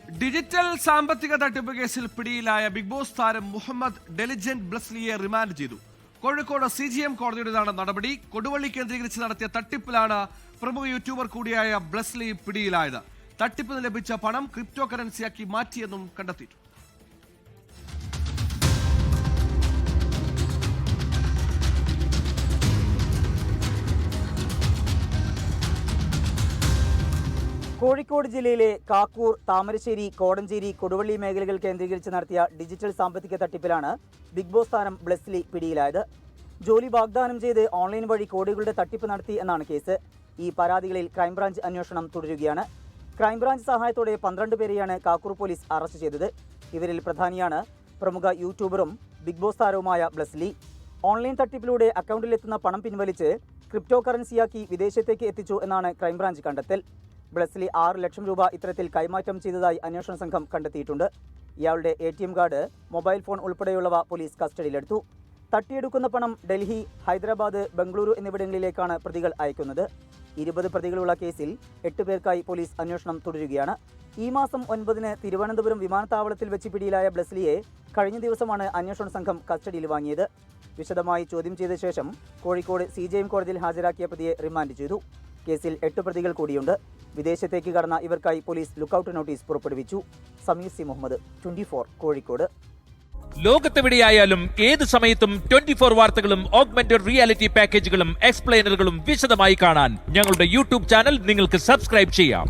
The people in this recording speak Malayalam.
ഡിജിറ്റൽ സാമ്പത്തിക തട്ടിപ്പ് കേസിൽ പിടിയിലായ ബിഗ് ബോസ് താരം മുഹമ്മദ് ഡെലിജന്റ് ബ്ലസ്ലിയെ റിമാൻഡ് ചെയ്തു. കോഴിക്കോട് CGM കോടതിയുടേതാണ് നടപടി. കൊടുവള്ളി കേന്ദ്രീകരിച്ച് നടത്തിയ തട്ടിപ്പിലാണ് പ്രമുഖ യൂട്യൂബർ കൂടിയായ ബ്ലസ്ലി പിടിയിലായത്. തട്ടിപ്പിന് ലഭിച്ച പണം ക്രിപ്റ്റോ കറൻസിയാക്കി മാറ്റിയെന്നും കണ്ടെത്തിയിട്ടുണ്ട്. കോഴിക്കോട് ജില്ലയിലെ കാക്കൂർ, താമരശ്ശേരി, കോടഞ്ചേരി, കൊടുവള്ളി മേഖലകൾ കേന്ദ്രീകരിച്ച് നടത്തിയ ഡിജിറ്റൽ സാമ്പത്തിക തട്ടിപ്പിലാണ് ബിഗ് ബോസ് താരം ബ്ലസ്ലി പിടിയിലായത്. ജോലി വാഗ്ദാനം ചെയ്ത് ഓൺലൈൻ വഴി കോടികളുടെ തട്ടിപ്പ് നടത്തി എന്നാണ് കേസ്. ഈ പരാതികളിൽ ക്രൈംബ്രാഞ്ച് അന്വേഷണം തുടരുകയാണ്. ക്രൈംബ്രാഞ്ച് സഹായത്തോടെ 12 പേരെയാണ് കാക്കൂർ പോലീസ് അറസ്റ്റ് ചെയ്തത്. ഇവരിൽ പ്രധാനിയാണ് പ്രമുഖ യൂട്യൂബറും ബിഗ് ബോസ് താരവുമായ ബ്ലസ്ലി. ഓൺലൈൻ തട്ടിപ്പിലൂടെ അക്കൗണ്ടിലെത്തുന്ന പണം പിൻവലിച്ച് ക്രിപ്റ്റോ കറൻസിയാക്കി വിദേശത്തേക്ക് എത്തിച്ചു എന്നാണ് ക്രൈംബ്രാഞ്ച് കണ്ടെത്തൽ. ബ്ലസ്ലി 6 ലക്ഷം രൂപ ഇത്തരത്തിൽ കൈമാറ്റം ചെയ്തതായി അന്വേഷണ സംഘം കണ്ടെത്തിയിട്ടുണ്ട്. ഇയാളുടെ ATM കാർഡ്, മൊബൈൽ ഫോൺ ഉൾപ്പെടെയുള്ളവ പോലീസ് കസ്റ്റഡിയിലെടുത്തു. തട്ടിയെടുക്കുന്ന പണം ഡൽഹി, ഹൈദരാബാദ്, ബംഗളൂരു എന്നിവിടങ്ങളിലേക്കാണ് പ്രതികൾ അയക്കുന്നത്. 20 പ്രതികളുള്ള കേസിൽ 8 പേർക്കായി പോലീസ് അന്വേഷണം തുടരുകയാണ്. ഈ മാസം 9-ന് തിരുവനന്തപുരം വിമാനത്താവളത്തിൽ വെച്ച് പിടിയിലായ ബ്ലസ്ലിയെ കഴിഞ്ഞ ദിവസമാണ് അന്വേഷണ സംഘം കസ്റ്റഡിയിൽ വാങ്ങിയത്. വിശദമായി ചോദ്യം ചെയ്ത ശേഷം കോഴിക്കോട് CGM കോടതിയിൽ ഹാജരാക്കിയ പ്രതിയെ റിമാൻഡ് ചെയ്തു. കേസിൽ 8 പ്രതികൾ കൂടിയുണ്ട്. വിദേശത്തേക്ക് കടന്ന ഇവർക്കായി പോലീസ് ലുക്കൌട്ട് നോട്ടീസ് പുറപ്പെടുവിച്ചു. സമീർ C. മുഹമ്മദ്, 24 കോഴിക്കോട്. ലോകത്തെവിടെയായാലും ഏത് സമയത്തും 24 വാർത്തകളും ഓഗ്മെന്റഡ് റിയാലിറ്റി പാക്കേജുകളും എക്സ്പ്ലെയിനറുകളും വിശദമായി കാണാൻ ഞങ്ങളുടെ YouTube ചാനൽ നിങ്ങൾക്ക് സബ്സ്ക്രൈബ് ചെയ്യാം.